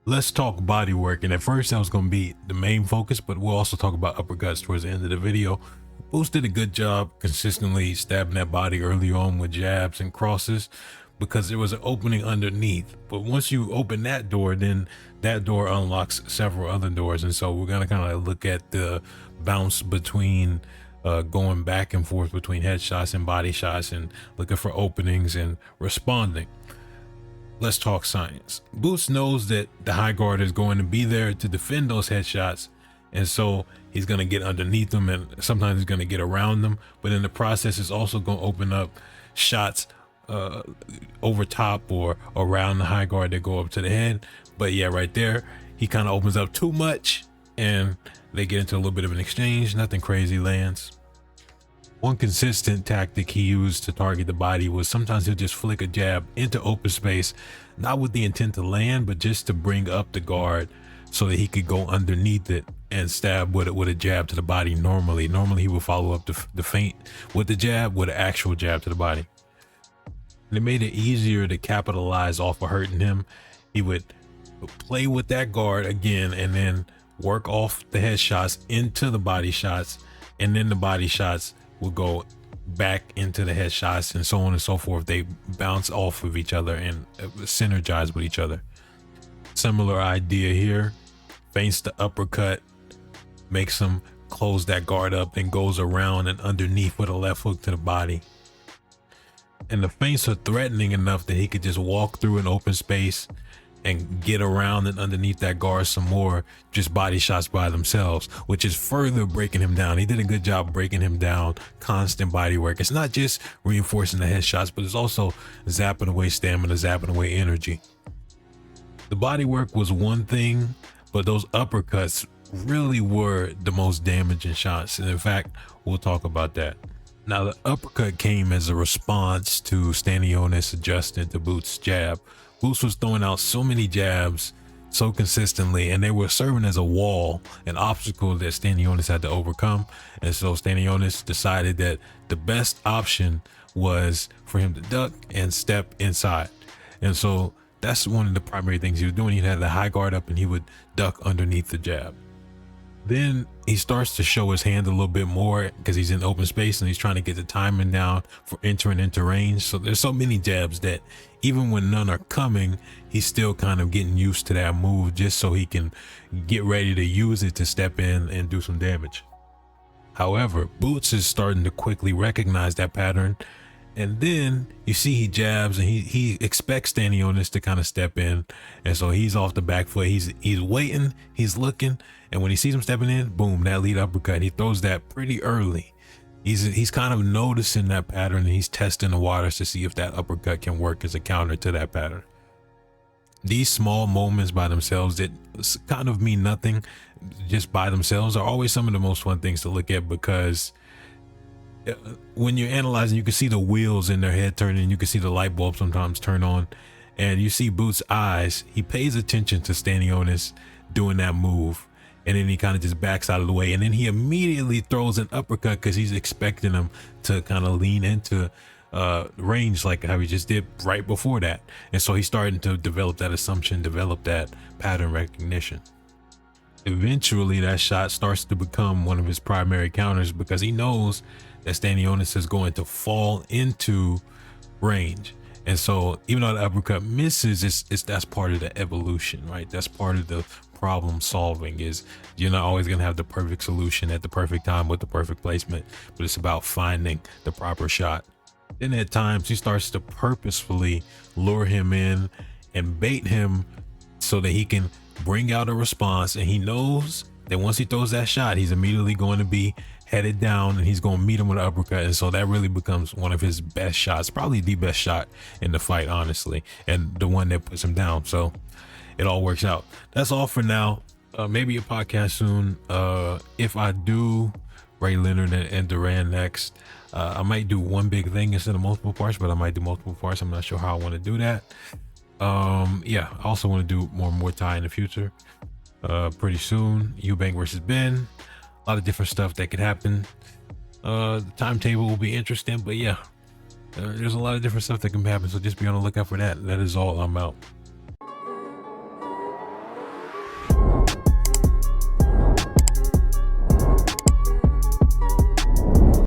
Let's talk bodywork. And at first that was going to be the main focus, but we'll also talk about uppercuts towards the end of the video. Boots did a good job consistently stabbing that body early on with jabs and crosses because there was an opening underneath. But once you open that door, then that door unlocks several other doors. And so we're going to kind of look at the bounce between going back and forth between headshots and body shots and looking for openings and responding. Let's talk science. Boots knows that the high guard is going to be there to defend those headshots, and so he's going to get underneath them, and sometimes he's going to get around them, but in the process is also going to open up shots over top or around the high guard that go up to the head. But yeah, right there he kind of opens up too much and they get into a little bit of an exchange. Nothing crazy lands. One consistent tactic he used to target the body was sometimes he'll just flick a jab into open space, not with the intent to land, but just to bring up the guard so that he could go underneath it and stab with a jab to the body. Normally he would follow up the feint with the jab with an actual jab to the body. And it made it easier to capitalize off of hurting him. He would play with that guard again and then work off the headshots into the body shots, and then the body shots will go back into the headshots, and so on and so forth. They bounce off of each other and synergize with each other. Similar idea here. Feints the uppercut, makes him close that guard up, and goes around and underneath with a left hook to the body. And the feints are threatening enough that he could just walk through an open space and get around and underneath that guard some more, just body shots by themselves, which is further breaking him down. He did a good job breaking him down. Constant body work. It's not just reinforcing the headshots, but it's also zapping away stamina, zapping away energy. The body work was one thing, but those uppercuts really were the most damaging shots. And in fact, we'll talk about that. Now, the uppercut came as a response to Stanionis adjusting to Boots' jab. Boots was throwing out so many jabs so consistently, and they were serving as a wall, an obstacle that Stanionis had to overcome. And so Stanionis decided that the best option was for him to duck and step inside. And so that's one of the primary things he was doing. He had the high guard up and he would duck underneath the jab. Then he starts to show his hand a little bit more because he's in open space and he's trying to get the timing down for entering into range. So there's so many jabs that even when none are coming, he's still kind of getting used to that move just so he can get ready to use it to step in and do some damage. However, Boots is starting to quickly recognize that pattern. And then you see he jabs and he expects Stanionis to kind of step in. And so he's off the back foot. He's waiting, he's looking. And when he sees him stepping in, boom, that lead uppercut. He throws that pretty early. He's kind of noticing that pattern and he's testing the waters to see if that uppercut can work as a counter to that pattern. These small moments by themselves that kind of mean nothing just by themselves are always some of the most fun things to look at, because when you're analyzing, you can see the wheels in their head turning, you can see the light bulb sometimes turn on, and you see Boots' eyes. He pays attention to Stanionis doing that move, and then he kind of just backs out of the way, and then he immediately throws an uppercut because he's expecting him to kind of lean into range like how he just did right before that. And so he's starting to develop that assumption, develop that pattern recognition. Eventually that shot starts to become one of his primary counters because he knows that Stanionis is going to fall into range. And so even though the uppercut misses, it's that's part of the evolution, right? That's part of the problem solving. Is you're not always going to have the perfect solution at the perfect time with the perfect placement, but it's about finding the proper shot. Then at times he starts to purposefully lure him in and bait him so that he can bring out a response. And he knows that once he throws that shot, he's immediately going to be headed down and he's going to meet him with an uppercut. And so that really becomes one of his best shots, probably the best shot in the fight, honestly, and the one that puts him down. So it all works out. That's all for now. Maybe a podcast soon. If I do Ray Leonard and Duran next, I might do one big thing instead of multiple parts, but I might do multiple parts. I'm not sure how I want to do that. Yeah, I also want to do more Muay Thai in the future. Pretty soon. Eubank versus Ben. A lot of different stuff that could happen. The timetable will be interesting, but yeah, there's a lot of different stuff that can happen. So just be on the lookout for that. That is all. I'm out.